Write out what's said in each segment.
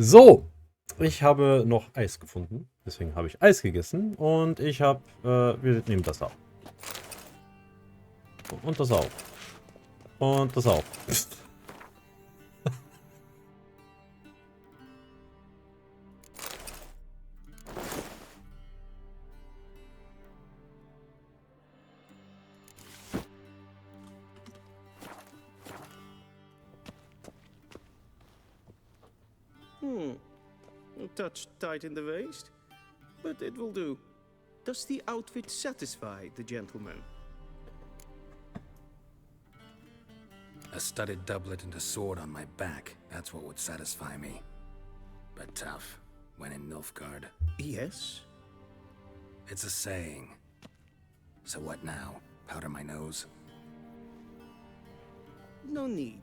So, ich habe noch Eis gefunden. Deswegen habe ich Eis gegessen. Und ich habe, wir nehmen das auch. Und das auch. Und das auch. A touch tight in the waist, but it will do. Does the outfit satisfy the gentleman? A studded doublet and a sword on my back, that's what would satisfy me. But tough, when in Nilfgaard. Yes? It's a saying. So what now? Powder my nose? No need.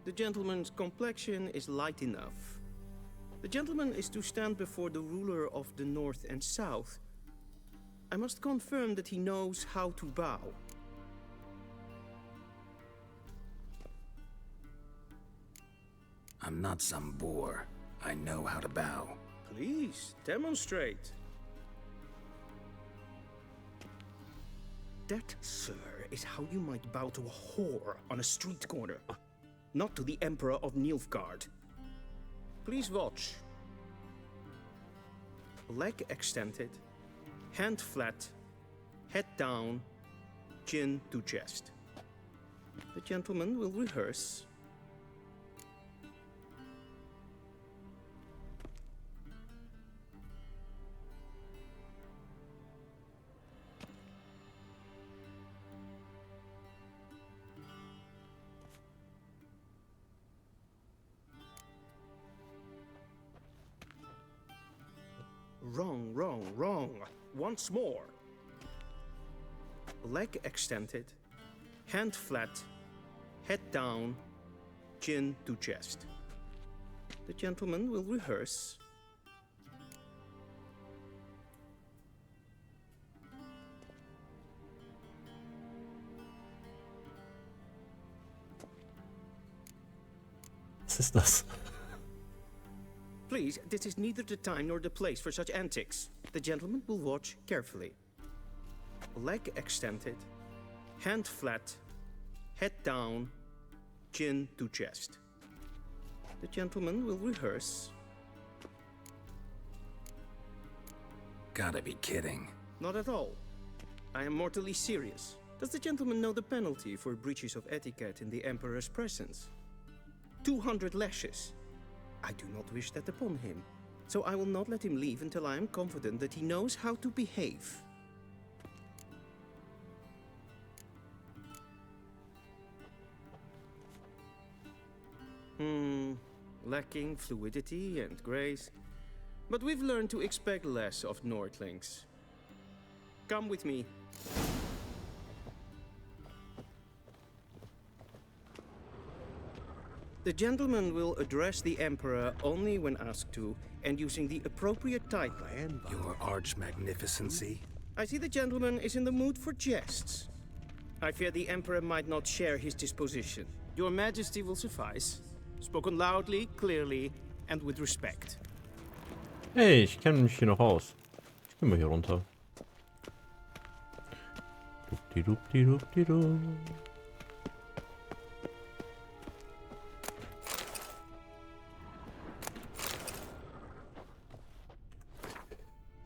The gentleman's complexion is light enough. The gentleman is to stand before the ruler of the North and South. I must confirm that he knows how to bow. I'm not some boor. I know how to bow. Please, demonstrate. That, sir, is how you might bow to a whore on a street corner. Not to the Emperor of Nilfgaard. Please watch. Leg extended, hand flat, head down, chin to chest. The gentleman will rehearse. Wrong, wrong, wrong. Once more. Leg extended, hand flat, head down, chin to chest. The gentleman will rehearse. Was ist das? Please, this is neither the time nor the place for such antics. The gentleman will watch carefully. Leg extended, hand flat, head down, chin to chest. The gentleman will rehearse. Gotta be kidding. Not at all. I am mortally serious. Does the gentleman know the penalty for breaches of etiquette in the Emperor's presence? 200 lashes. I do not wish that upon him, so I will not let him leave until I am confident that he knows how to behave. Lacking fluidity and grace, but we've learned to expect less of Nordlings. Come with me. The gentleman will address the Emperor only when asked to, and using the appropriate title. Your arch magnificency? I see the gentleman is in the mood for jests. I fear the Emperor might not share his disposition. Your Majesty will suffice. Spoken loudly, clearly, and with respect. Hey, ich kenne mich hier noch aus. Ich gehe mal hier runter. Dupdi-dupdi-dupdi-du.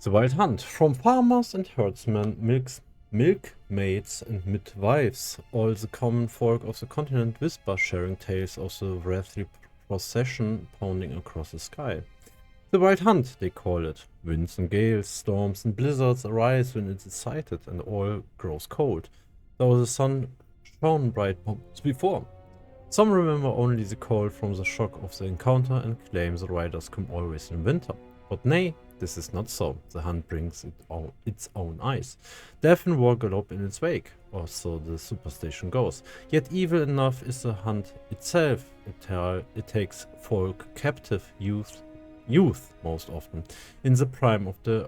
The Wild Hunt. From farmers and herdsmen, milkmaids and midwives, all the common folk of the continent whisper, sharing tales of the wreathly procession pounding across the sky. The Wild Hunt, they call it. Winds and gales, storms and blizzards arise when it is sighted, and all grows cold, though the sun shone bright once before. Some remember only the cold from the shock of the encounter and claim the riders come always in winter. But nay, this is not so. The hunt brings its own ice. Death and war gallop in its wake, or so the superstition goes. Yet evil enough is the hunt itself. It takes folk captive, youth most often, in the prime of the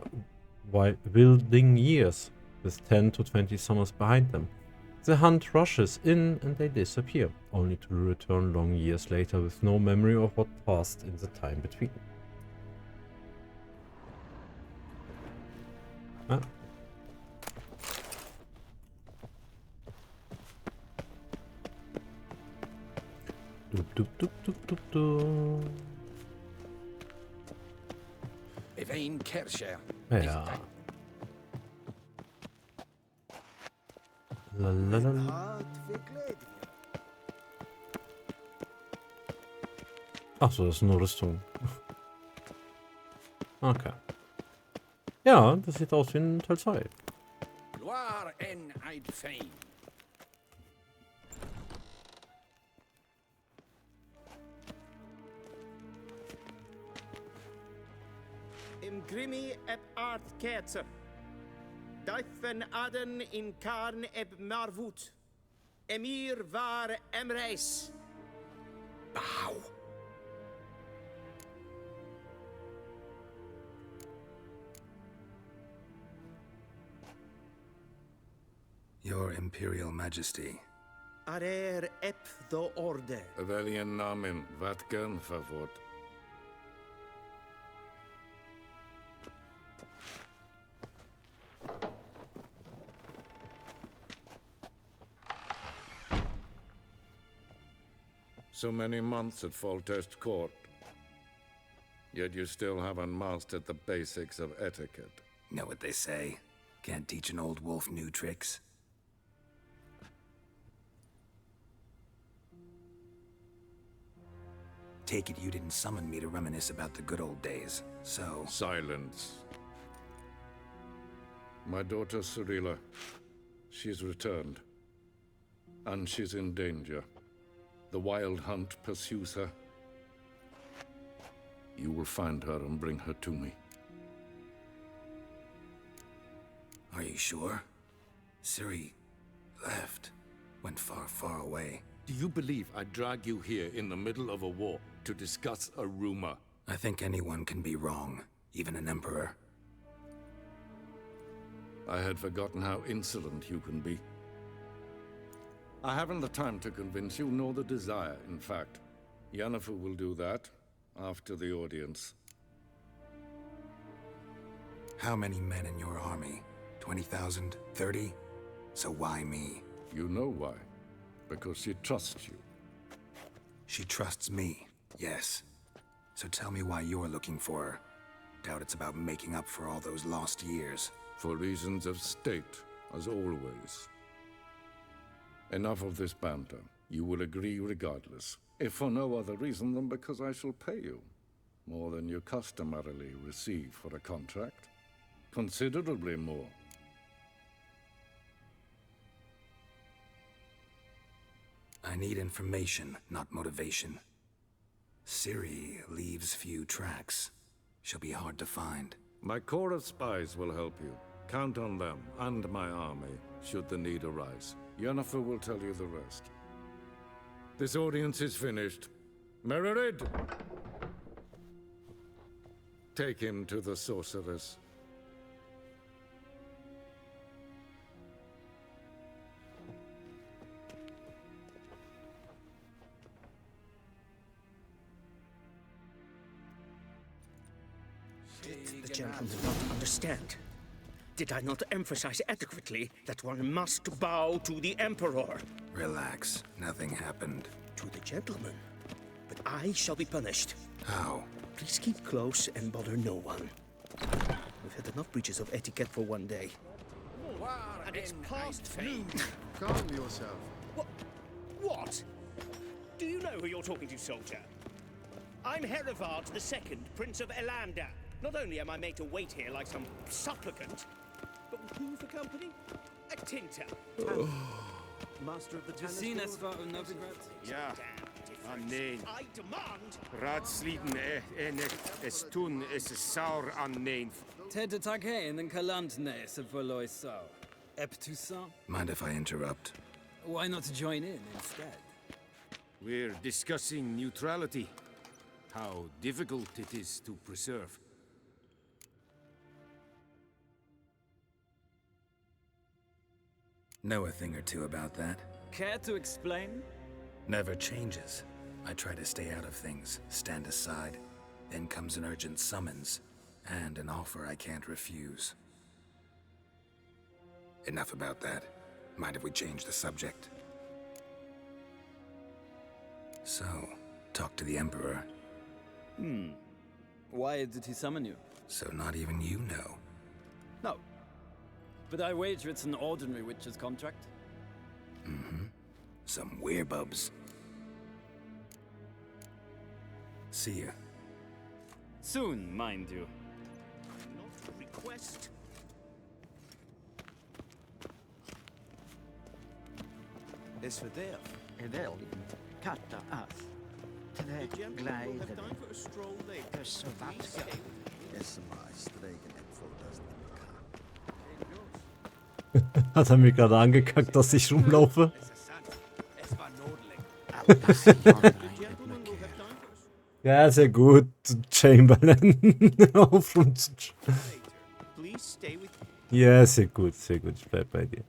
wilding years, with 10 to 20 summers behind them. The hunt rushes in and they disappear, only to return long years later with no memory of what passed in the time between. Ah. Evain Kersher. Ja. Lalalala. Ach so, das ist nur Rüstung. Okay. Ja, das sieht aus wie ein Teil 2. Gloire en Eid Fein. Im Grimmi eb Art Kerzer. Duifen Aden in Karn eb Marvut. Emir war Emreis. Bow. Your Imperial Majesty. Arer eb the Orde. Welchen Namen? Wat gern verwort? So many months at Foltest Court. Yet you still haven't mastered the basics of etiquette. Know what they say? Can't teach an old wolf new tricks. Take it you didn't summon me to reminisce about the good old days, so... Silence. My daughter Cyrilla, she's returned. And she's in danger. The wild hunt pursues her. You will find her and bring her to me. Are you sure? Ciri left. Went far, far away. Do you believe I drag you here in the middle of a war to discuss a rumor? I think anyone can be wrong, even an emperor. I had forgotten how insolent you can be. I haven't the time to convince you, nor the desire, in fact. Yennefer will do that after the audience. How many men in your army? 20,000? 30? So why me? You know why. Because she trusts you. She trusts me, yes. So tell me why you're looking for her. Doubt it's about making up for all those lost years. For reasons of state, as always. Enough of this banter. You will agree regardless. If for no other reason than because I shall pay you. More than you customarily receive for a contract. Considerably more. I need information, not motivation. Ciri leaves few tracks. She'll be hard to find. My corps of spies will help you. Count on them, and my army, should the need arise. Yennefer will tell you the rest. This audience is finished. Mererid! Take him to the sorceress. The gentleman does not understand. Did I not emphasize adequately that one must bow to the Emperor? Relax. Nothing happened. To the gentleman. But I shall be punished. How? Please keep close and bother no one. We've had enough breaches of etiquette for one day. And it's past noon. Calm yourself. What? Do you know who you're talking to, soldier? I'm Herivard II, Prince of Elander. Not only am I made to wait here like some supplicant, but with who for company? A Tinter. Master of the tennis Seen field? as far as Novigrad? Ja. Damn difference. nee. I demand. Raadsliden es tun es saur an nein. Ted tag in den Kalantne se verloy so. Ep Toussaint? Mind if I interrupt? Why not join in instead? We're discussing neutrality. How difficult it is to preserve. Know a thing or two about that. Care to explain? Never changes. I try to stay out of things, stand aside. Then comes an urgent summons, and an offer I can't refuse. Enough about that. Mind if we change the subject? So, talk to the Emperor. Why did he summon you? So not even you know. No. But I wager it's an ordinary witch's contract. Some werebubs. See ya. Soon, mind you. Not request. Is we der är väldigt katta att The till gentleman will have glädje time for a stroll later. det så Please vackert. stay. Det som är stregen efterfrågas Hat er mir gerade angekackt, dass ich rumlaufe? alla signaler Gentleman will have time for a stroll Ja, sehr gut, Chamberlain. Auf rum zu later. Please stay with me. Ja, sehr gut, sehr gut. Ich bleib bei dir.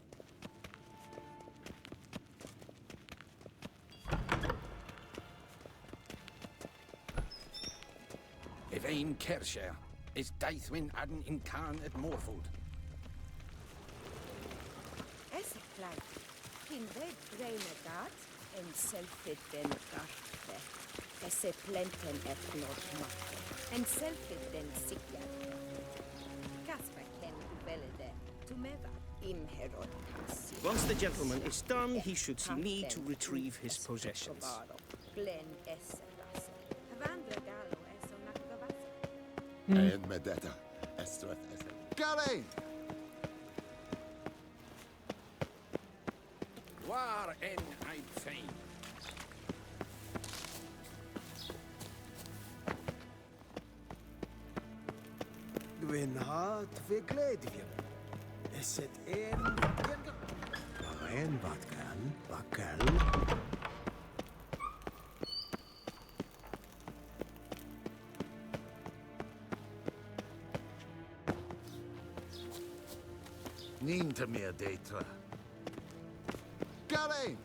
Evain Kersher is Daithwin Adden in Khan at Morfold. Esse klein. Kin red braine gat en selfie den garte. Esse plenten et not matte. En selfie den sikja. Kasper ken uvelle de. Tumeva im herod kassi. Once the gentleman is done, he should see me to retrieve his possessions. Glen esse lasse. Havandre galo eso nakgavas. And Medetta, Estreth, Galen! War en I'd fain. Gwyn hat fi gledfio. Eset en vatkan. Ninta mer data. Galen!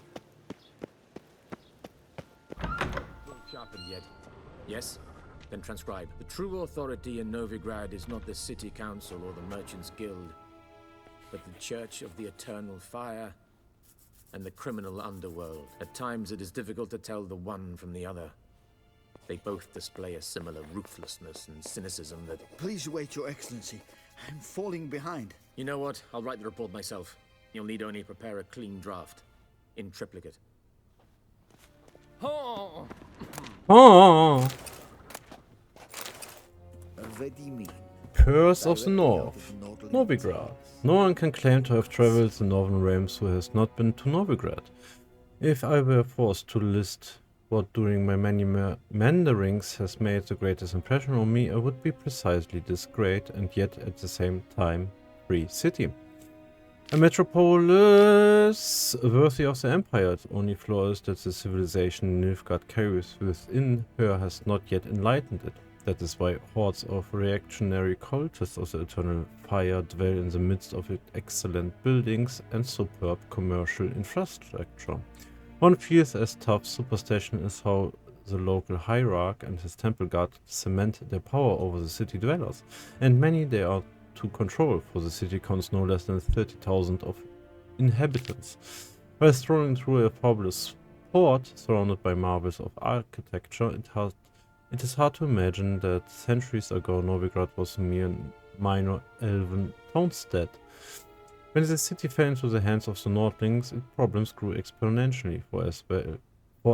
Sharpened yet? Yes? Then transcribe. The true authority in Novigrad is not the city council or the merchants' guild, but the Church of the Eternal Fire and the criminal underworld. At times it is difficult to tell the one from the other. They both display a similar ruthlessness and cynicism that... Please wait, Your Excellency. I'm falling behind. You know what? I'll write the report myself. You'll need only prepare a clean draft. In triplicate. Oh! Oh! Vedimin. Curse of the North. Novigrad. No one can claim to have traveled the northern realms who has not been to Novigrad. If I were forced to list what during my many meanderings has made the greatest impression on me, I would be precisely this great and yet at the same time free city. A metropolis worthy of the Empire. Its only flaw is that the civilization Nilfgaard carries within her has not yet enlightened it. That is why hordes of reactionary cultists of the Eternal Fire dwell in the midst of its excellent buildings and superb commercial infrastructure. One feels as tough superstition is how the local hierarch and his temple guard cement their power over the city dwellers, and many they are to control, for the city counts no less than 30,000 of inhabitants. While strolling through a fabulous port surrounded by marvels of architecture, it is hard to imagine that centuries ago Novigrad was a mere minor elven townstead. When the city fell into the hands of the Nordlings, its problems grew exponentially, for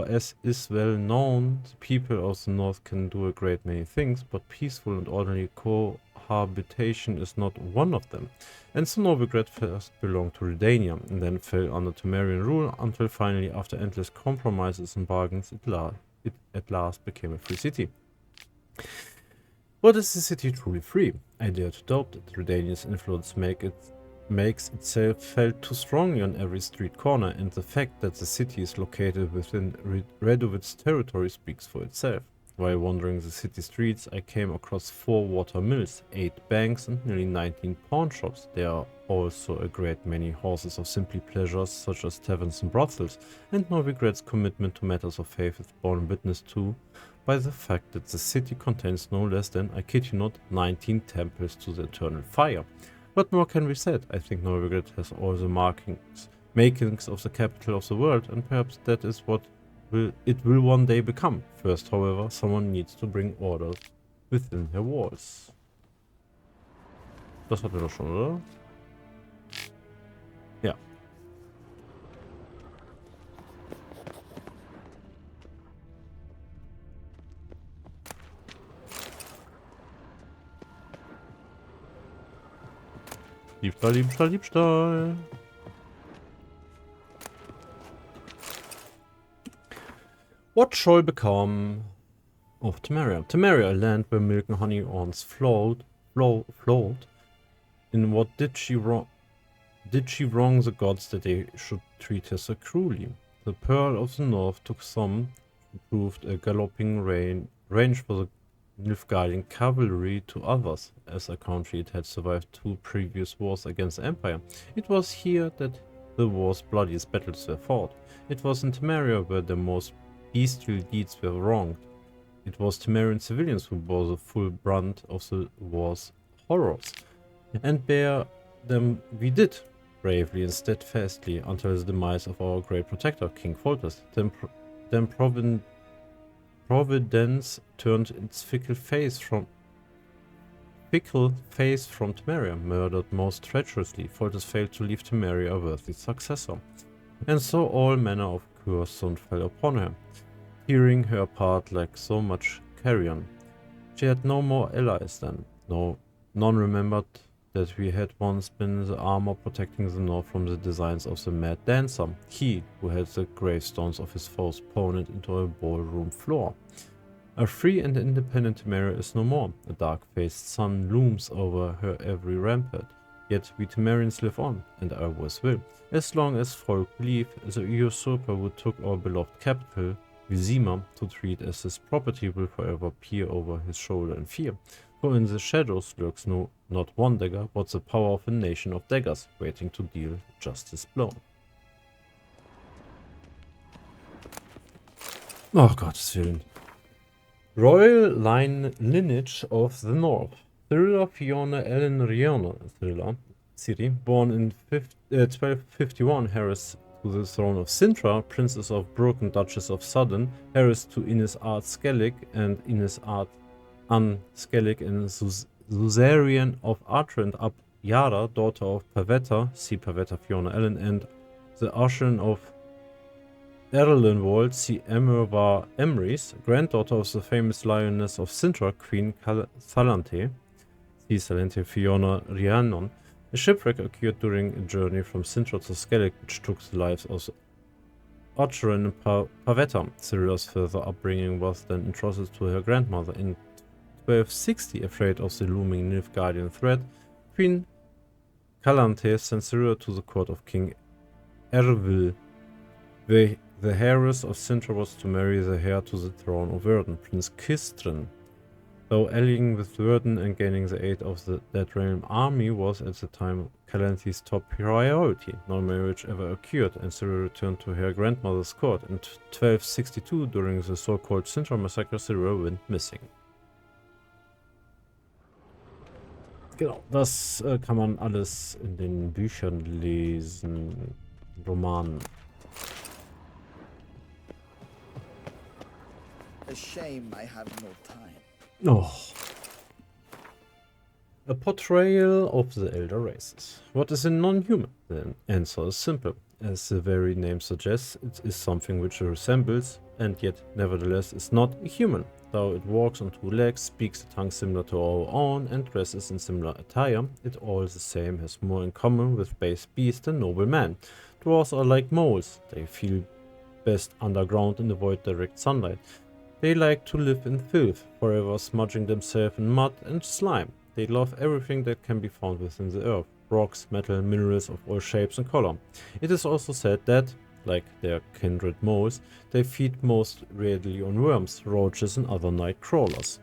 as is well known, the people of the North can do a great many things, but peaceful and orderly cohabitation is not one of them. And so Novigrad first belonged to Redania, and then fell under Temerian rule, until finally, after endless compromises and bargains, it at last became a free city. What is the city truly free? I dare to doubt that Redania's influence makes itself felt too strongly on every street corner, and the fact that the city is located within Radovic's territory speaks for itself. While wandering the city streets, I came across 4 water mills, 8 banks, and nearly 19 pawn shops. There are also a great many houses of simple pleasures, such as taverns and brothels, and Novigrad's commitment to matters of faith is borne witness to by the fact that the city contains no less than, I kid you not, 19 temples to the eternal fire. What more can be said? I think Novigrad has all the makings of the capital of the world, and perhaps that is what it will one day become. First, however, someone needs to bring order within her walls. Das hatten wir doch schon, oder? Ja. Diebstahl, Diebstahl, Diebstahl. What shall become of Temeria? Temeria, a land where milk and honey once flowed. In what did she wrong? Did she wrong the gods that they should treat her so cruelly? The Pearl of the North took some, who proved a galloping range for the Nilfgaardian cavalry, to others. As a country, it had survived 2 previous wars against the Empire. It was here that the war's bloodiest battles were fought. It was in Temeria where the most bestial deeds were wronged. It was Temerian civilians who bore the full brunt of the war's horrors. And bear them we did, bravely and steadfastly, until the demise of our great protector, King Foltest. Then Providence turned its fickle face from Temeria, murdered most treacherously. Foltest failed to leave Temeria a worthy successor. And so all manner of curse soon fell upon her, tearing her apart like so much carrion. She had no more allies then. None remembered that we had once been the armor protecting the north from the designs of the mad dancer, he who had the gravestones of his foes pounded into a ballroom floor. A free and independent Temeria is no more. A dark-faced sun looms over her every rampart. Yet we Temerians live on, and always will. As long as folk believe, the usurper who took our beloved capital, Vizima, to treat as his property will forever peer over his shoulder in fear. For in the shadows lurks not one dagger, but the power of a nation of daggers, waiting to deal justice blow. Oh Gottes Willen. Royal Lineage of the North. Thriller Fiona Ellen Riona Thriller, City, born in 1251, heiress to the throne of Sintra, Princess of Brooke and Duchess of Sudden, heiress to Ines Art Skellig and Ines Art Anne Skellig, and Suzerain of Archer and Ab Yara, daughter of Pavetta, see Pavetta Fiona Ellen, and the Ashen of Erlenwold, see Emerva Emrys, granddaughter of the famous lioness of Sintra, Queen Thalante, see Salente Fiona Rhiannon. A shipwreck occurred during a journey from Sintra to Skellig, which took the lives of Archer and Pavetta. Cyrilla's further upbringing was then entrusted to her grandmother. In 1260, afraid of the looming Nilfgaardian threat, Queen Calanthe sent Cyrilla to the court of King Erwil. The heiress of Sintra was to marry the heir to the throne of Verden, Prince Kistren. Though allying with Verden and gaining the aid of that realm army was at the time Calanthe's top priority, no marriage ever occurred, and Cyrilla returned to her grandmother's court. In 1262, during the so-called Sintra massacre, Cyrilla went missing. Genau, das kann man alles in den Büchern lesen, Romanen. A shame I have no time. Oh. A portrayal of the elder races. What is a non-human? The answer is simple. As the very name suggests, it is something which resembles, and yet nevertheless is not a human. Though it walks on 2 legs, speaks a tongue similar to our own, and dresses in similar attire, it all the same has more in common with base beast than noble man. Dwarves are like moles. They feel best underground and avoid direct sunlight. They like to live in filth, forever smudging themselves in mud and slime. They love everything that can be found within the earth. Rocks, metal, minerals of all shapes and color. It is also said that, Like their kindred moles, they feed most readily on worms, roaches and other night crawlers.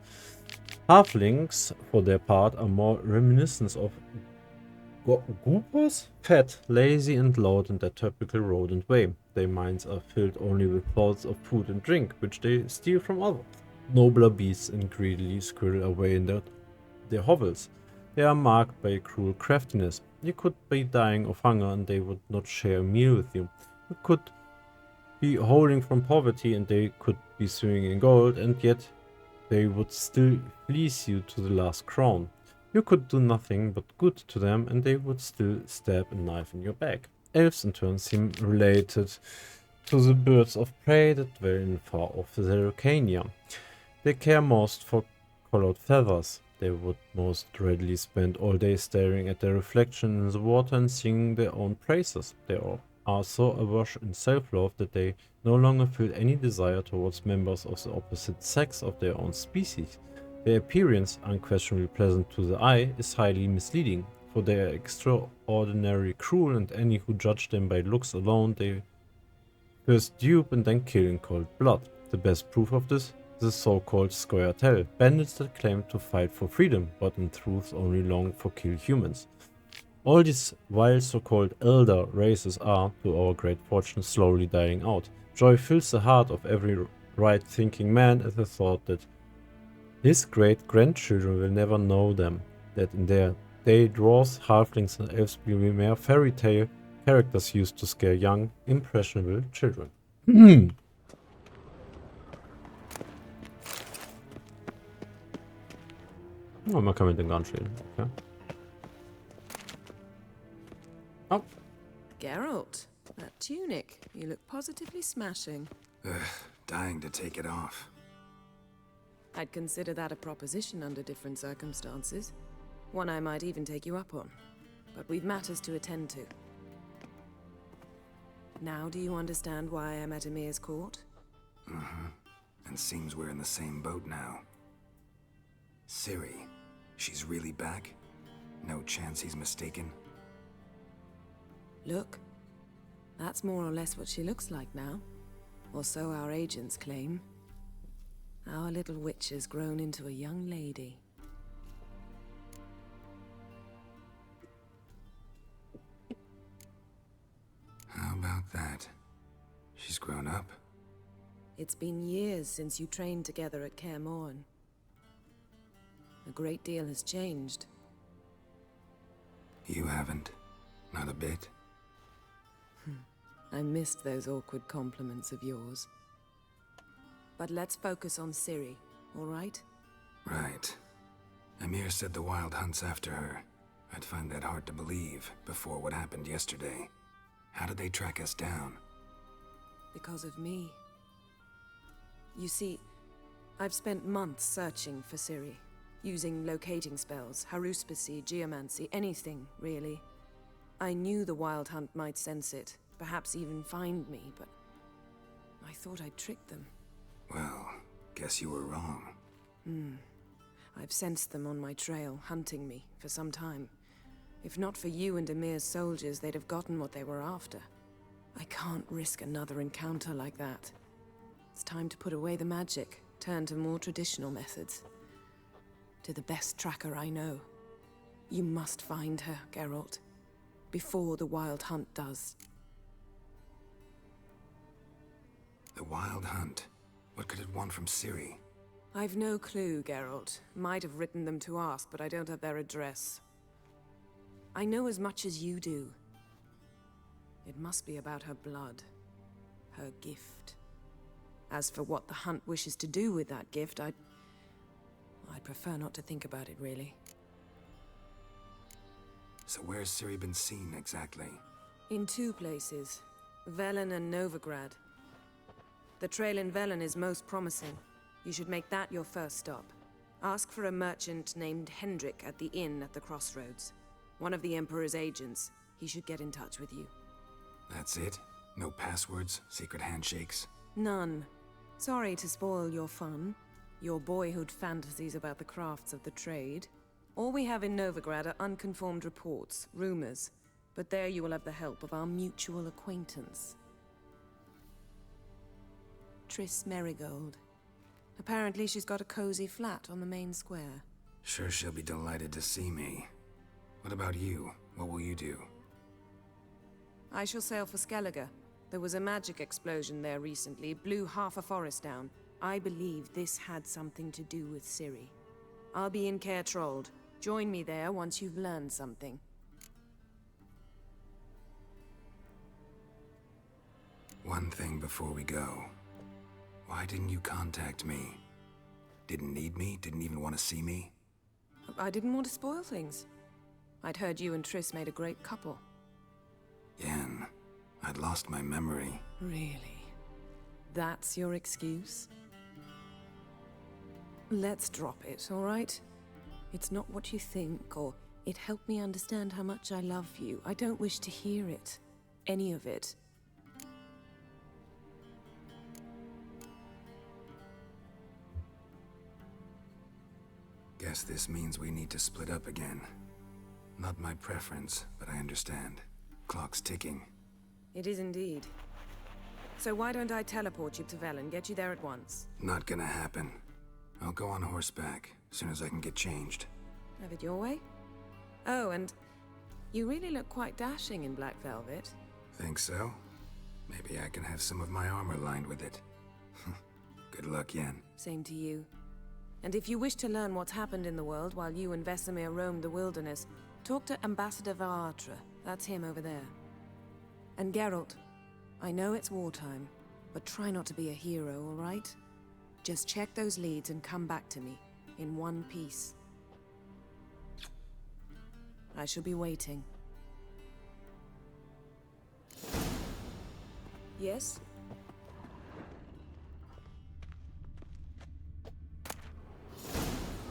Halflings, for their part, are more reminiscent of goopers? Fat, lazy and loud in their typical rodent way. Their minds are filled only with thoughts of food and drink, which they steal from others. Nobler beasts and greedily squirrel away in their hovels. They are marked by cruel craftiness. You could be dying of hunger and they would not share a meal with you. You could be holding from poverty and they could be swimming in gold, and yet they would still fleece you to the last crown. You could do nothing but good to them and they would still stab a knife in your back. Elves in turn seem related to the birds of prey that dwell in far off Zerrikania. They care most for colored feathers. They would most readily spend all day staring at their reflection in the water and singing their own praises. They are so awash in self-love that they no longer feel any desire towards members of the opposite sex of their own species. Their appearance, unquestionably pleasant to the eye, is highly misleading, for they are extraordinarily cruel, and any who judge them by looks alone they first dupe and then kill in cold blood. The best proof of this? The so-called Scoia'tael, bandits that claim to fight for freedom, but in truth only long for kill humans. All these wild so-called elder races are, to our great fortune, slowly dying out. Joy fills the heart of every right-thinking man at the thought that his great-grandchildren will never know them, that in their day dwarves, halflings and elves will be mere fairy tale characters used to scare young, impressionable children. Oh, man kann mit dem gar nicht reden. Okay. Oh. Geralt, that tunic. You look positively smashing. Dying to take it off. I'd consider that a proposition under different circumstances. One I might even take you up on. But we've matters to attend to. Now do you understand why I'm at Emir's court? And seems we're in the same boat now. Ciri, she's really back? No chance he's mistaken? Look, that's more or less what she looks like now. Or so our agents claim. Our little witch has grown into a young lady. How about that? She's grown up? It's been years since you trained together at Kaer Morhen. A great deal has changed. You haven't. Not a bit. I missed those awkward compliments of yours. But let's focus on Ciri, all right? Right. Emir said the Wild Hunt's after her. I'd find that hard to believe before what happened yesterday. How did they track us down? Because of me. You see, I've spent months searching for Ciri, using locating spells, haruspicy, geomancy, anything, really. I knew the Wild Hunt might sense it, perhaps even find me, but I thought I'd tricked them. Well, guess you were wrong. I've sensed them on my trail, hunting me, for some time. If not for you and Emir's soldiers, they'd have gotten what they were after. I can't risk another encounter like that. It's time to put away the magic, turn to more traditional methods. To the best tracker I know. You must find her, Geralt. Before the Wild Hunt does. The Wild Hunt? What could it want from Ciri? I've no clue, Geralt. Might have written them to ask, but I don't have their address. I know as much as you do. It must be about her blood. Her gift. As for what the Hunt wishes to do with that gift, I'd prefer not to think about it, really. So where's Ciri been seen, exactly? In two places. Velen and Novigrad. The trail in Velen is most promising. You should make that your first stop. Ask for a merchant named Hendrik at the inn at the crossroads. One of the Emperor's agents. He should get in touch with you. That's it? No passwords? Secret handshakes? None. Sorry to spoil your fun. Your boyhood fantasies about the crafts of the trade. All we have in Novigrad are unconformed reports, rumors. But there you will have the help of our mutual acquaintance. Triss Merigold. Apparently she's got a cozy flat on the main square. Sure she'll be delighted to see me. What about you? What will you do? I shall sail for Skellige. There was a magic explosion there recently, blew half a forest down. I believe this had something to do with Ciri. I'll be in Caer Trold. Join me there once you've learned something. One thing before we go. Why didn't you contact me? Didn't need me? Didn't even want to see me? I didn't want to spoil things. I'd heard you and Triss made a great couple. Yen, I'd lost my memory. Really? That's your excuse? Let's drop it, all right? It's not what you think, or it helped me understand how much I love you. I don't wish to hear it. Any of it. Guess this means we need to split up again. Not my preference, but I understand. Clock's ticking. It is indeed. So why don't I teleport you to Velen, get you there at once? Not gonna happen. I'll go on horseback, as soon as I can get changed. Have it your way? Oh, and you really look quite dashing in black velvet. Think so? Maybe I can have some of my armor lined with it. Good luck, Yen. Same to you. And if you wish to learn what's happened in the world while you and Vesemir roamed the wilderness, talk to Ambassador Varatra. That's him over there. And Geralt, I know it's wartime, but try not to be a hero, all right? Just check those leads and come back to me, in one piece. I shall be waiting. Yes?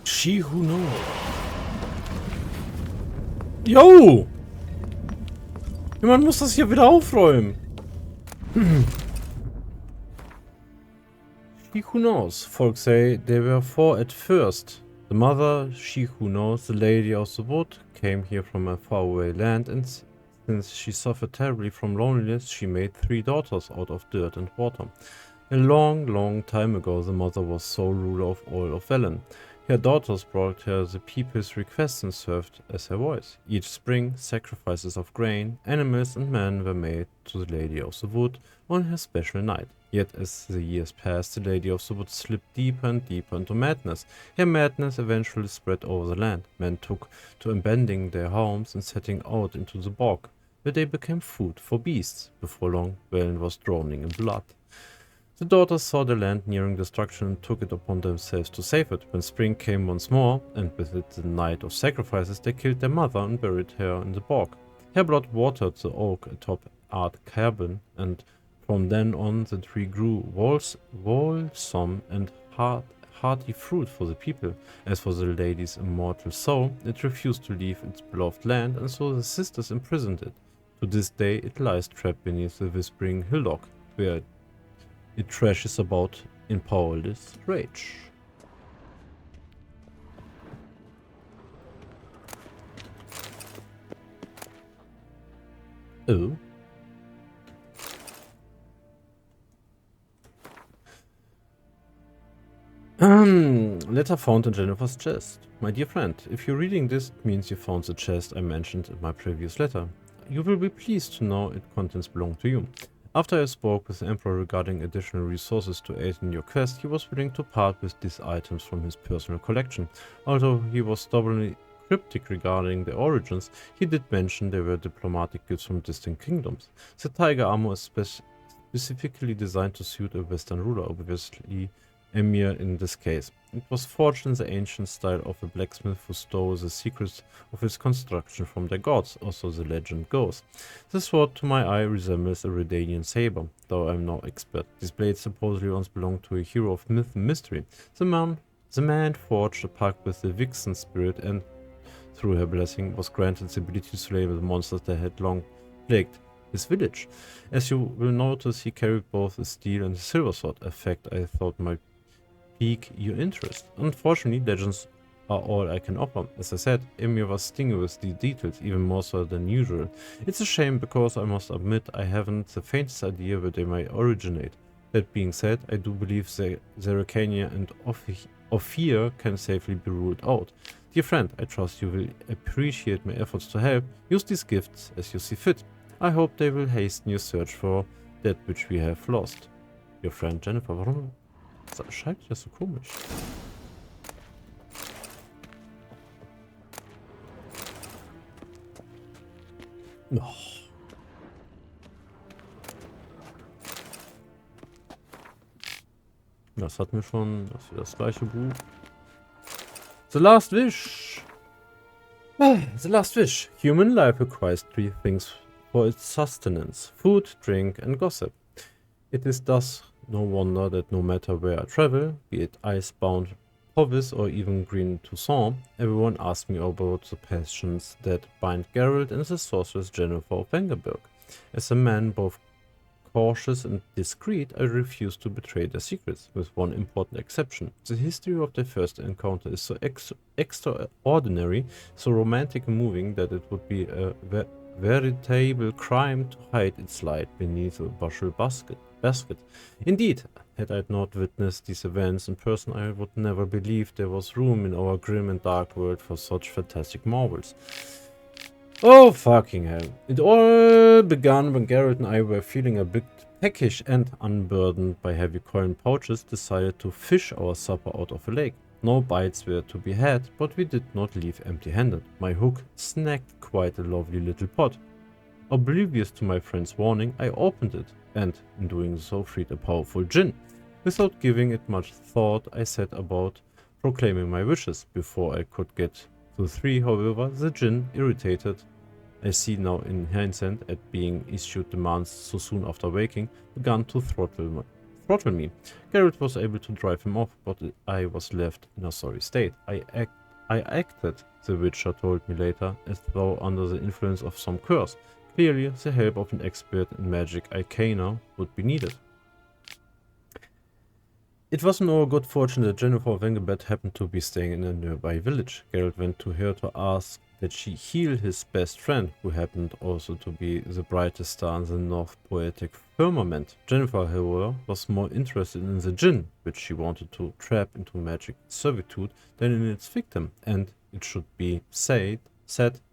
She who knows. Yo! Jemand muss das hier wieder aufräumen. She who knows. Folk say there were four at first. The mother, she who knows, the lady of the wood, came here from a faraway land, and since she suffered terribly from loneliness, she made 3 daughters out of dirt and water. A long, long time ago, the mother was sole ruler of all of Velen. Her daughters brought her the people's requests and served as her voice. Each spring, sacrifices of grain, animals and men were made to the Lady of the Wood on her special night. Yet as the years passed, the Lady of the Wood slipped deeper and deeper into madness. Her madness eventually spread over the land. Men took to abandoning their homes and setting out into the bog, where they became food for beasts. Before long, Velen was drowning in blood. The daughters saw the land nearing destruction and took it upon themselves to save it. When spring came once more, and with it the night of sacrifices, they killed their mother and buried her in the bog. Her blood watered the oak atop Ard Cabin, and from then on the tree grew wholesome and hearty fruit for the people. As for the lady's immortal soul, it refused to leave its beloved land, and so the sisters imprisoned it. To this day it lies trapped beneath the whispering hillock, where it thrashes about in powerless rage. Oh. Letter found in Jennifer's chest. My dear friend, if you're reading this, it means you found the chest I mentioned in my previous letter. You will be pleased to know its contents belong to you. After I spoke with the Emperor regarding additional resources to aid in your quest, he was willing to part with these items from his personal collection. Although he was stubbornly cryptic regarding their origins, he did mention they were diplomatic gifts from distant kingdoms. The tiger armor is specifically designed to suit a Western ruler, obviously Emir in this case. It was forged in the ancient style of a blacksmith who stole the secrets of its construction from their gods, or so the legend goes. This sword to my eye resembles a Redanian saber, though I am no expert. These blades supposedly once belonged to a hero of myth and mystery. The man forged a pact with the Vixen spirit, and through her blessing was granted the ability to slay the monsters that had long plagued his village. As you will notice, he carried both a steel and a silver sword, a fact I thought might pique your interest. Unfortunately, legends are all I can offer. As I said, Emir was stingy with the details, even more so than usual. It's a shame because I must admit I haven't the faintest idea where they might originate. That being said, I do believe Zeracania and Ophir can safely be ruled out. Dear friend, I trust you will appreciate my efforts to help. Use these gifts as you see fit. I hope they will hasten your search for that which we have lost. Your friend Jennifer. Warum schreibt ihr das so komisch? Oh. Das hatten wir schon. Das ist das gleiche Buch. The Last Wish. The Last Wish. Human life requires three things for its sustenance: food, drink, and gossip. It is thus no wonder that no matter where I travel, be it icebound Provis or even green Toussaint, everyone asks me about the passions that bind Geralt and the sorceress Jennifer of Vengerberg. As a man both cautious and discreet, I refuse to betray their secrets, with one important exception. The history of their first encounter is so extraordinary, so romantic and moving, that it would be a veritable crime to hide its light beneath a bushel basket. Indeed, had I not witnessed these events in person, I would never believe there was room in our grim and dark world for such fantastic marvels. Oh, fucking hell. It all began when Garrett and I were feeling a bit peckish and, unburdened by heavy coin pouches, decided to fish our supper out of a lake. No bites were to be had, but we did not leave empty-handed. My hook snagged quite a lovely little pot. Oblivious to my friend's warning, I opened it, and, in doing so, freed a powerful djinn. Without giving it much thought, I set about proclaiming my wishes. Before I could get to 3, however, the djinn, irritated, I see now in hindsight, at being issued demands so soon after waking, began to throttle me. Geralt was able to drive him off, but I was left in a sorry state. I acted, the Witcher told me later, as though under the influence of some curse. Clearly, the help of an expert in magic arcana would be needed. It was in our good fortune that Jennifer of Engelbert happened to be staying in a nearby village. Geralt went to her to ask that she heal his best friend, who happened also to be the brightest star in the North Poetic firmament. Jennifer, however, was more interested in the djinn, which she wanted to trap into magic servitude, than in its victim, and, it should be said,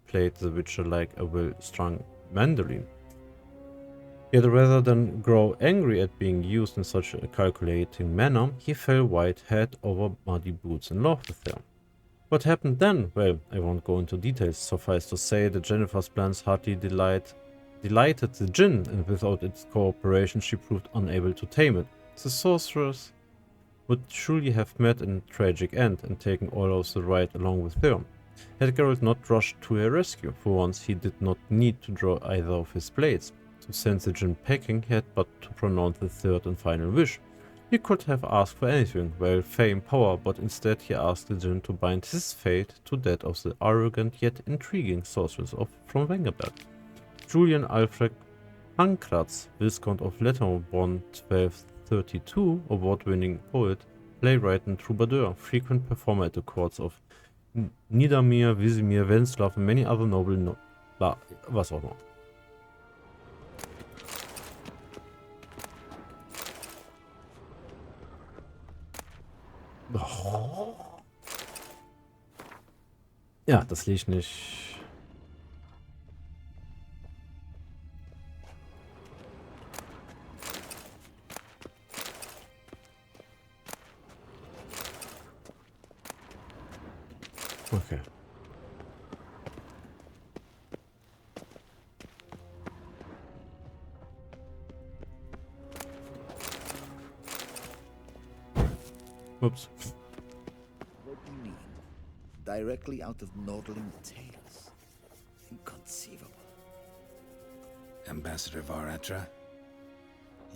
played the Witcher like a well-strung mandolin. Yet rather than grow angry at being used in such a calculating manner, he fell white head over muddy boots in love with her. What happened then? Well, I won't go into details. Suffice to say that Jennifer's plans hardly delighted the djinn, and without its cooperation she proved unable to tame it. The sorceress would surely have met a tragic end, and taken all of the ride along with her. Had Geralt not rushed to her rescue, for once he did not need to draw either of his blades. To send the djinn packing, he had but to pronounce the third and final wish. He could have asked for anything, well, fame, power, but instead he asked the djinn to bind his fate to that of the arrogant yet intriguing sorceress from Wengerberg. Julian Alfred Pankratz, Viscount of Letterbron 1232, award-winning poet, playwright and troubadour, frequent performer at the courts of Niedermir, Wisimir, Wenslav and many other noble was auch noch. Oh. Ja, das liegt nicht. Okay. Oops. What do you mean? Directly out of Nordling tales? Inconceivable. Ambassador Varatra?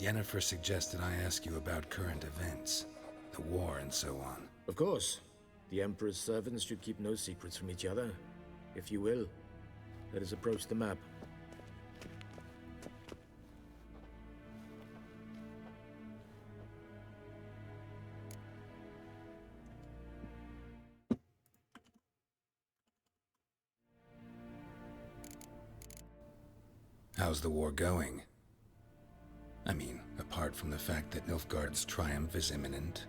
Yennefer suggested I ask you about current events, the war and so on. Of course. The Emperor's servants should keep no secrets from each other. If you will, let us approach the map. How's the war going? I mean, apart from the fact that Nilfgaard's triumph is imminent.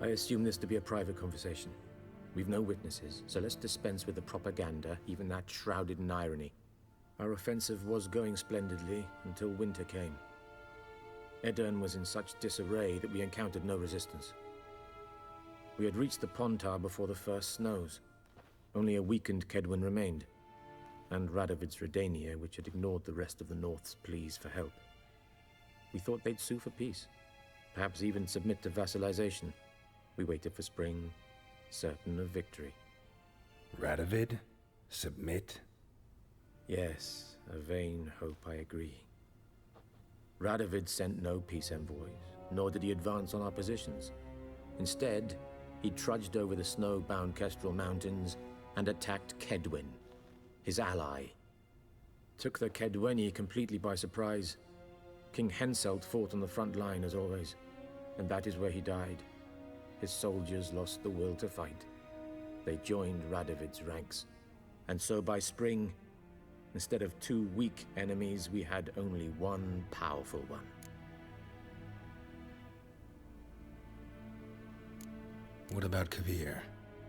I assume this to be a private conversation. We've no witnesses, so let's dispense with the propaganda, even that shrouded in irony. Our offensive was going splendidly until winter came. Edirn was in such disarray that we encountered no resistance. We had reached the Pontar before the first snows. Only a weakened Kedwin remained, and Radovid's Redania, which had ignored the rest of the North's pleas for help. We thought they'd sue for peace, perhaps even submit to vassalization. We waited for spring, certain of victory. Radovid? Submit? Yes, a vain hope, I agree. Radovid sent no peace envoys, nor did he advance on our positions. Instead, he trudged over the snow-bound Kestrel Mountains and attacked Kedwen, his ally. Took the Kedweni completely by surprise. King Henselt fought on the front line as always, and that is where he died. His soldiers lost the will to fight. They joined Radovid's ranks, and so by spring, instead of 2 weak enemies, we had only one powerful one. What about Kavir?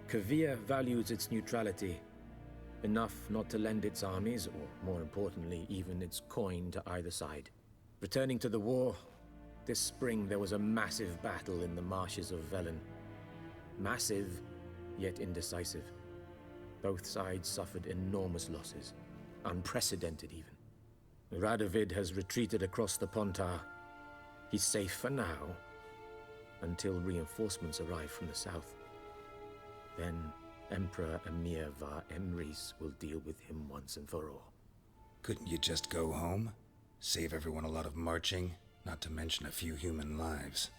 Kavir values its neutrality, enough not to lend its armies, or more importantly, even its coin to either side. Returning to the war, this spring there was a massive battle in the marshes of Velen. Massive, yet indecisive. Both sides suffered enormous losses. Unprecedented, even. Radovid has retreated across the Pontar. He's safe for now, until reinforcements arrive from the south. Then Emperor Emir var Emrys will deal with him once and for all. Couldn't you just go home? Save everyone a lot of marching, not to mention a few human lives.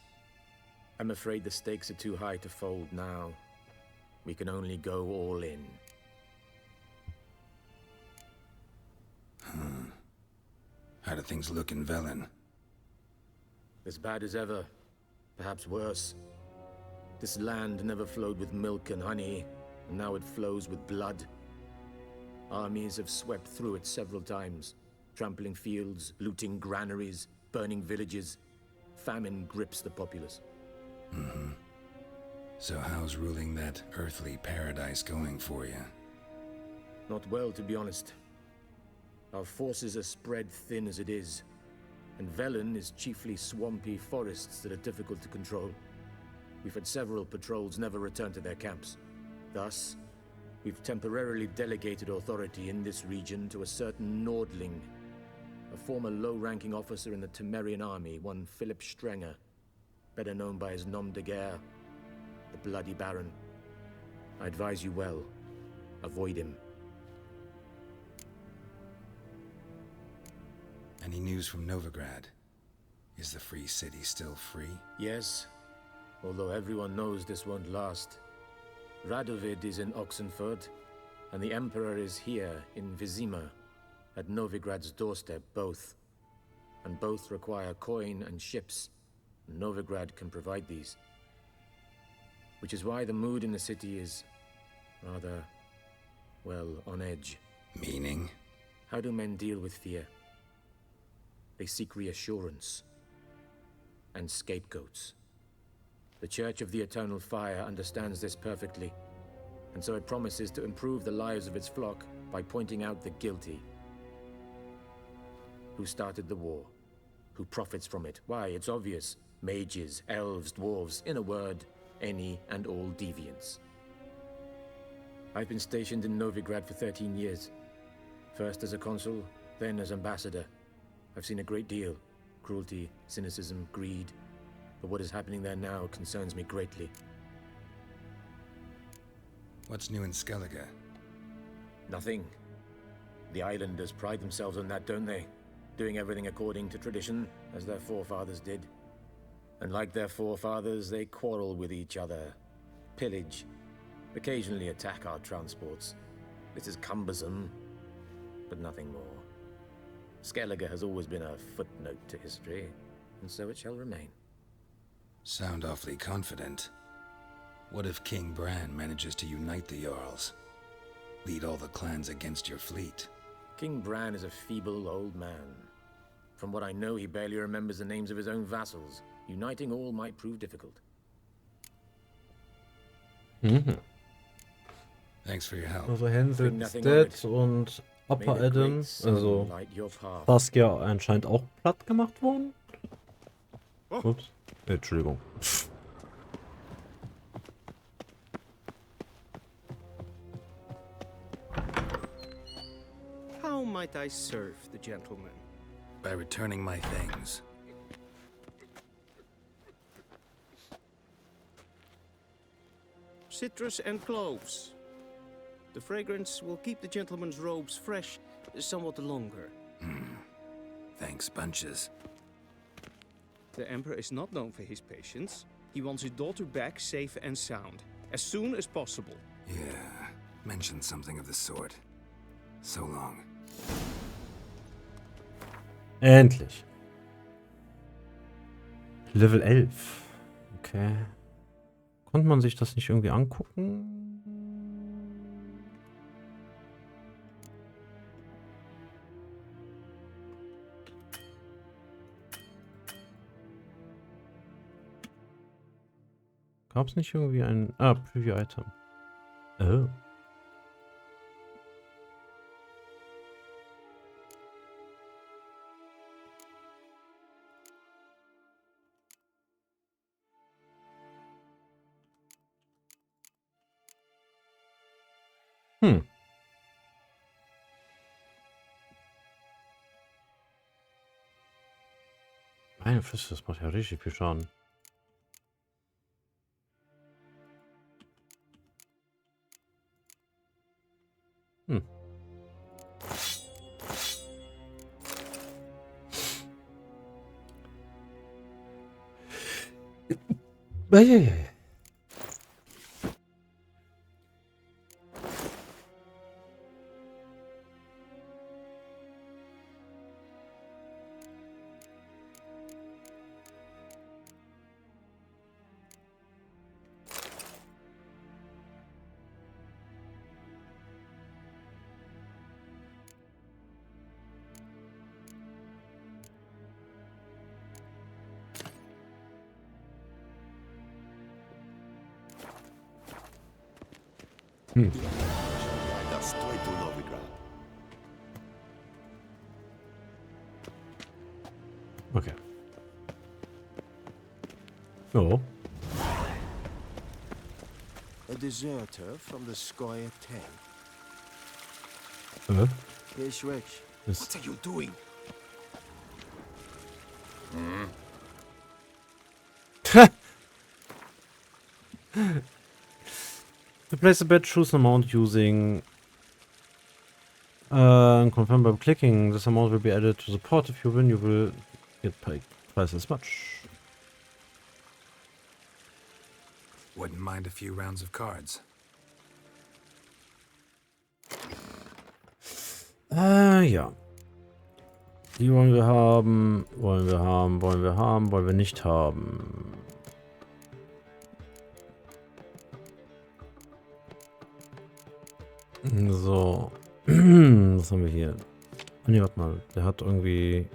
I'm afraid the stakes are too high to fold now. We can only go all in. How do things look in Velen? As bad as ever, perhaps worse. This land never flowed with milk and honey, and now it flows with blood. Armies have swept through it several times, trampling fields, looting granaries, burning villages. Famine grips the populace. So how's ruling that earthly paradise going for you? Not well, to be honest. Our forces are spread thin as it is, and Velen is chiefly swampy forests that are difficult to control. We've had several patrols never return to their camps. Thus, we've temporarily delegated authority in this region to a certain Nordling, a former low-ranking officer in the Temerian army, one Philip Strenger, better known by his nom de guerre, the Bloody Baron. I advise you well. Avoid him. Any news from Novigrad? Is the free city still free? Yes, although everyone knows this won't last. Radovid is in Oxenford, and the Emperor is here in Vizima, at Novigrad's doorstep, both. And both require coin and ships. Novigrad can provide these. Which is why the mood in the city is rather, well, on edge. Meaning? How do men deal with fear? They seek reassurance and scapegoats. The Church of the Eternal Fire understands this perfectly, and so it promises to improve the lives of its flock by pointing out the guilty. Who started the war? Who profits from it? Why, it's obvious. Mages, elves, dwarves, in a word, any and all deviants. I've been stationed in Novigrad for 13 years. First as a consul, then as ambassador. I've seen a great deal. Cruelty, cynicism, greed. But what is happening there now concerns me greatly. What's new in Skellige? Nothing. The islanders pride themselves on that, don't they? Doing everything according to tradition, as their forefathers did. And like their forefathers, they quarrel with each other, pillage, occasionally attack our transports. This is cumbersome, but nothing more. Skellige has always been a footnote to history, and so it shall remain. Sound awfully confident. What if King Bran manages to unite the Jarls? Lead all the clans against your fleet? King Bran is a feeble old man. From what I know, he barely remembers the names of his own vassals. Uniting all might prove difficult. Mhm. Thanks for your help. Also Hänsel Think ist nothing of dead it. und May Upper the great Adam, sun also light your path. Saskia anscheinend auch platt gemacht worden. Ups. Entschuldigung. How might I serve the gentleman? By returning my things. Citrus and cloves. The fragrance will keep the gentleman's robes fresh somewhat longer. Thanks, bunches. The Emperor is not known for his patience. He wants his daughter back safe and sound, as soon as possible. Yeah, mentioned something of the sort. So long. Endlich. Level 11. Okay. Konnte man sich das nicht irgendwie angucken? Gab es nicht irgendwie ein... Ah, Preview-Item. Oh. Meine Füße, das macht ja richtig viel Schaden. Eieiei. Okay. Oh. A deserter from the Squire 10. Äh? Here's Rich. What are you doing? To place a bet, choose an amount using and confirm by clicking. This amount will be added to the pot. If you win, you will get paid twice as much. Wouldn't mind a few rounds of cards. Ja. Die wollen wir haben, wollen wir haben, wollen wir haben, wollen wir nicht haben. So. Was haben wir hier? Ah, nee, warte mal. Der hat irgendwie...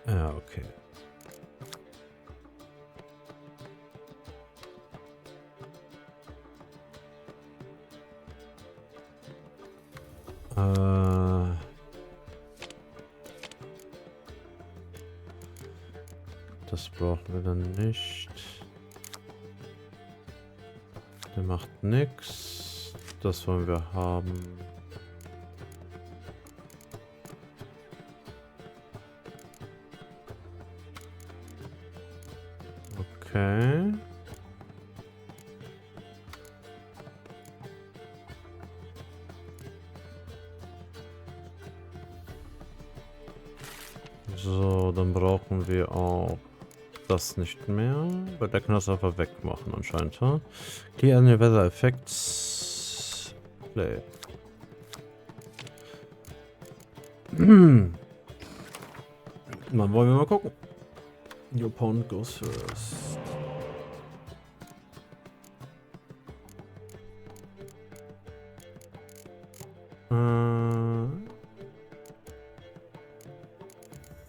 Ja, okay. Das brauchen wir dann nicht. Der macht nix. Das wollen wir haben. Okay. So, dann brauchen wir auch das nicht mehr, weil der kann das einfach wegmachen anscheinend. Huh? Clear any weather effects. Play. Dann wollen wir mal gucken. Your opponent goes first.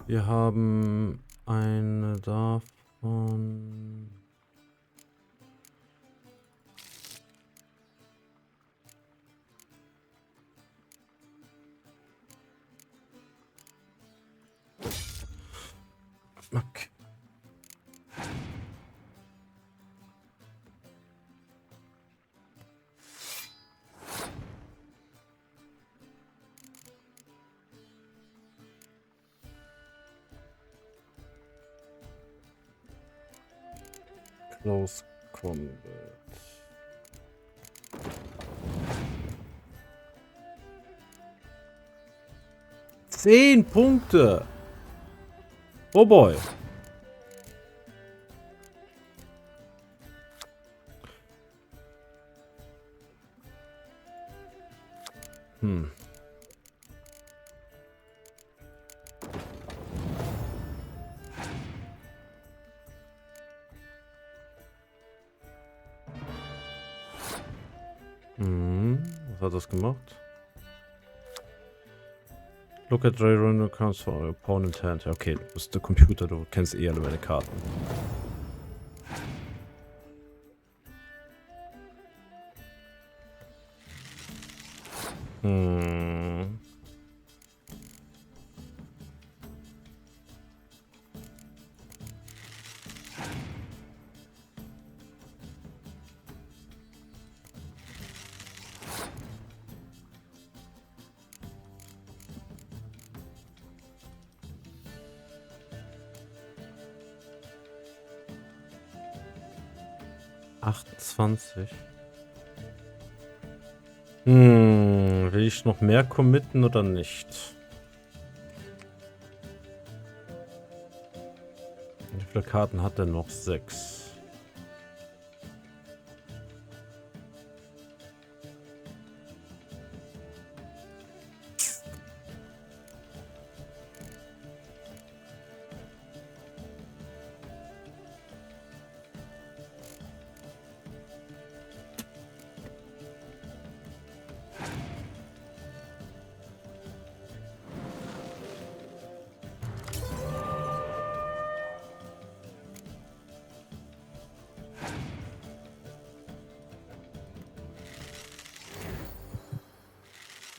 Wir haben eine davon. Okay. Close Combat. Zehn Punkte. Oh boy. Was hat das gemacht? Look at Ray Run accounts for your opponent hand. Okay, du bist der Computer, du kennst eh alle meine Karten. Hm. Will ich noch mehr committen oder nicht? Wie viele Karten hat er noch? 6.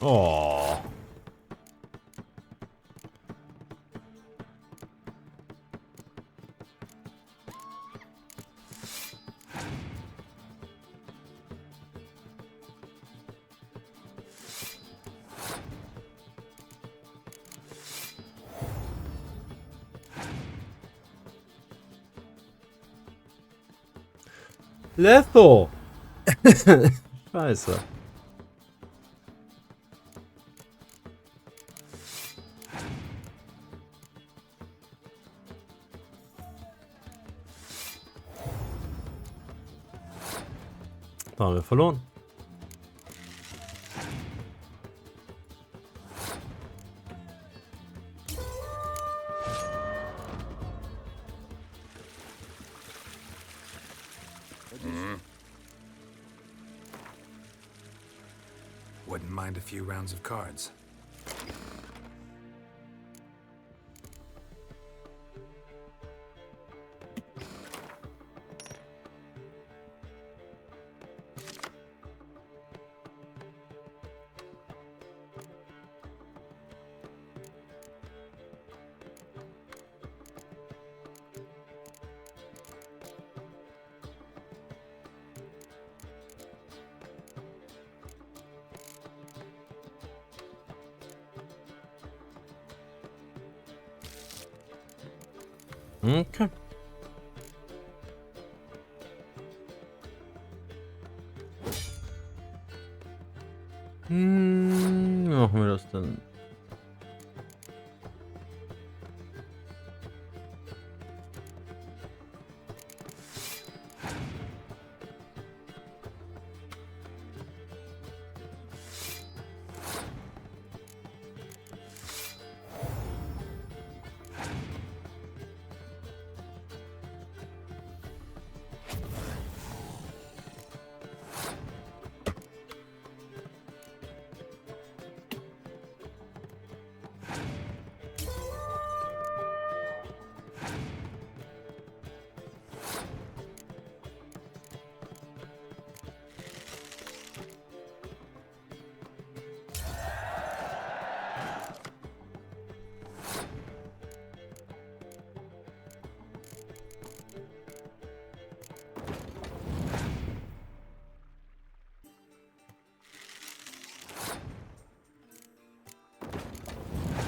Oh. Letho. Scheiße. Da haben wir verloren. Wouldn't mind a few rounds of cards. Okay. Wie machen wir das denn?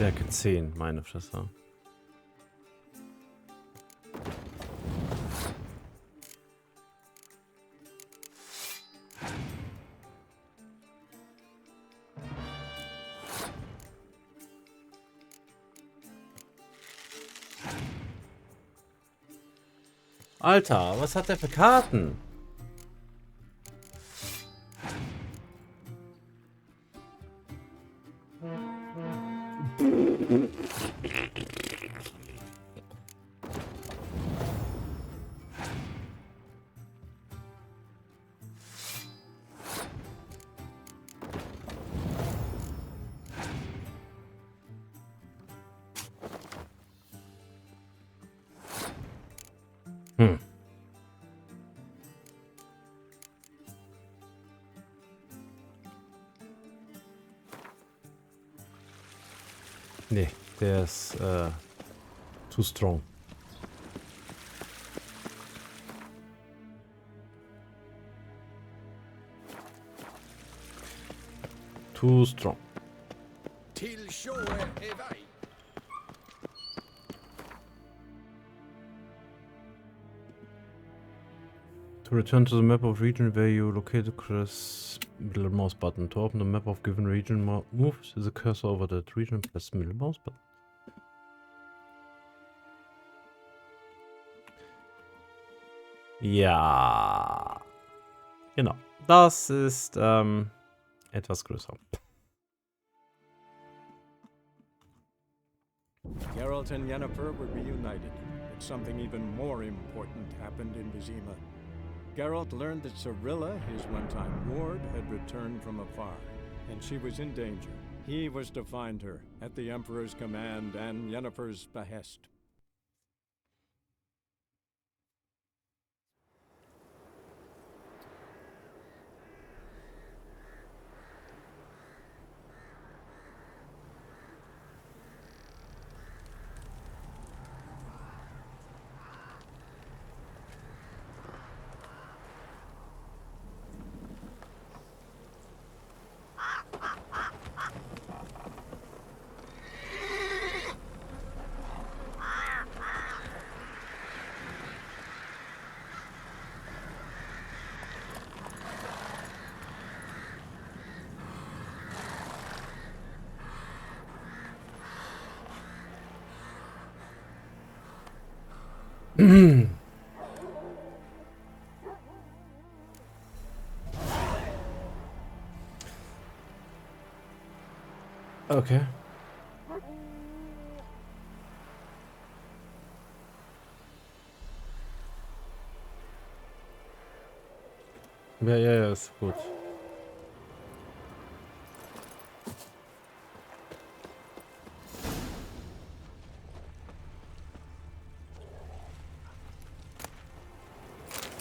Stärke 10, meine Fresse. Alter, was hat der für Karten? Nee, der ist too strong. Too strong. Till shore away. To return to the map of region where you located, press middle mouse button. To open the map of given region, move the cursor over that region, press middle mouse button. Ja, genau. Das ist etwas größer. Geralt and Yennefer were reunited, but something even more important happened in Vizima. Geralt learned that Cirilla, his one-time ward, had returned from afar, and she was in danger. He was to find her, at the Emperor's command and Yennefer's behest. Okay. Ja, ist gut.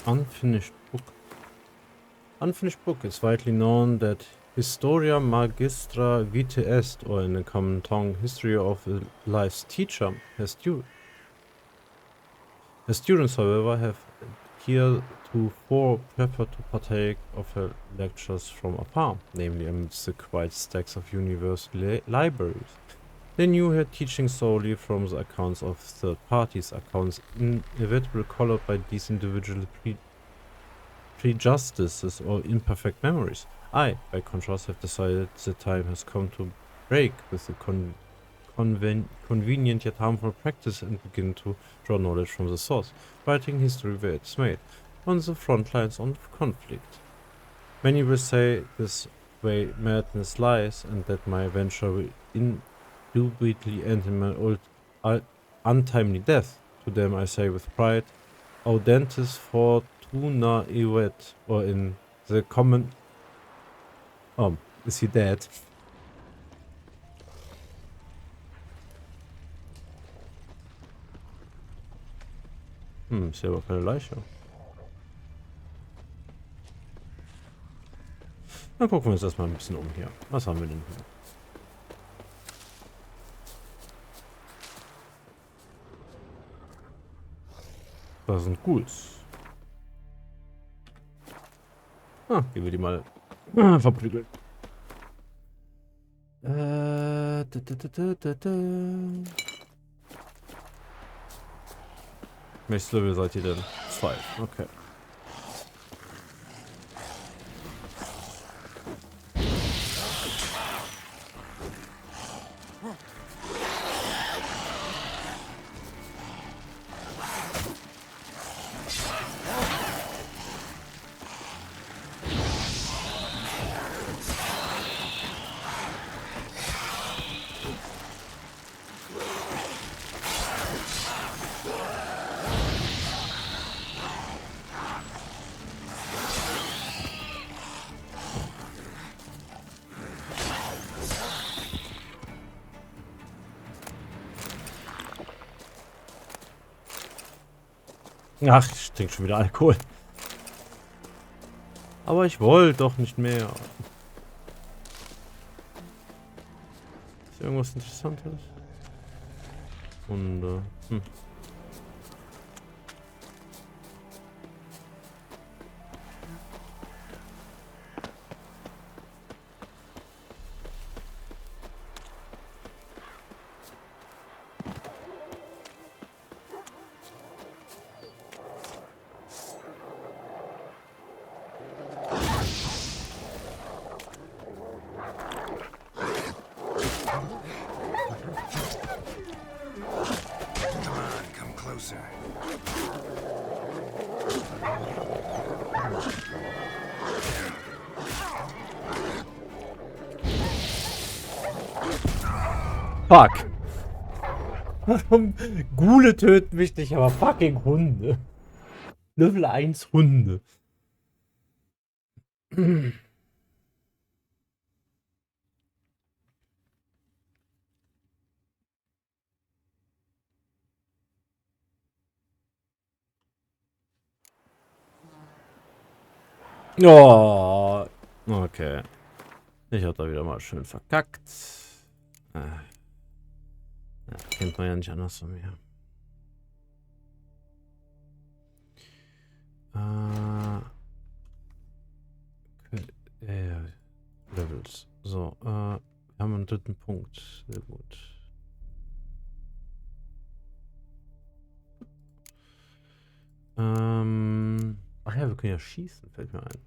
Unfinished book. Unfinished book. It's widely known that Historia Magistra Vitae Est, or in a common tongue, history of a life's teacher, has the students, however, have heretofore preferred to partake of her lectures from afar, namely amidst the quiet stacks of university libraries. They knew her teaching solely from the accounts of third parties, accounts inevitably colored by these individual prejudices or imperfect memories. I, by contrast, have decided the time has come to break with the convenient yet harmful practice and begin to draw knowledge from the source, writing history where it's made, on the front lines of conflict. Many will say this way madness lies, and that my venture will indubitably end in my untimely death. To them I say with pride, Audentis fortuna evet, or in the common... is he dead? Ist ja aber keine Leiche. Dann gucken wir uns erstmal ein bisschen um hier. Was haben wir denn hier? Da sind Ghouls. Gehen wir die mal verprügeln. Welches Level seid ihr denn? 2. Okay. Ach, ich trinke schon wieder Alkohol. Aber ich wollte doch nicht mehr. Ist irgendwas Interessantes? Und, fuck. Ghule töten mich nicht, aber fucking Hunde. Level 1 Hunde. Oh, okay. Ich hab da wieder mal schön verkackt. Ja, kennt man ja nicht anders von mir. Okay, Levels. So, wir haben einen dritten Punkt. Sehr gut. Ach ja, wir können ja schießen, fällt mir ein.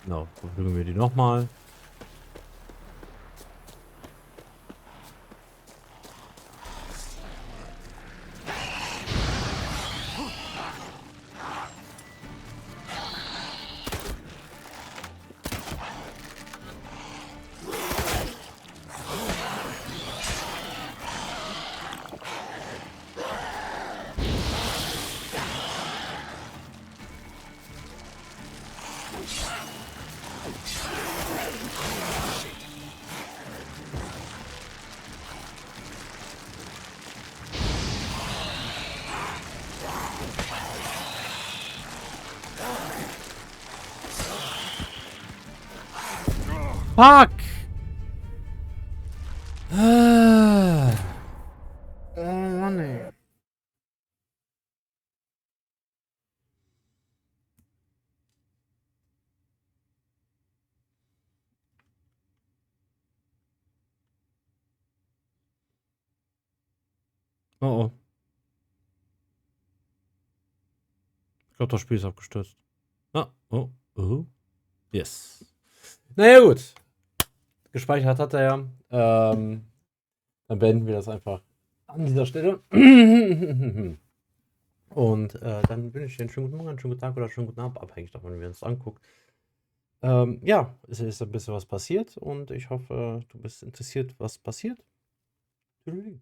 Genau, verfügen wir die nochmal. Fuck! Oh oh. Ich glaube, das Spiel ist abgestürzt. Ah, oh, oh. Yes. Naja, gut. Gespeichert hat er ja. Dann beenden wir das einfach an dieser Stelle. Und dann wünsche ich dir einen schönen guten Morgen, einen schönen guten Tag oder einen schönen guten Abend, abhängig davon, wie wir uns angucken. Ja, es ist ein bisschen was passiert und ich hoffe, du bist interessiert, was passiert. Tschüss.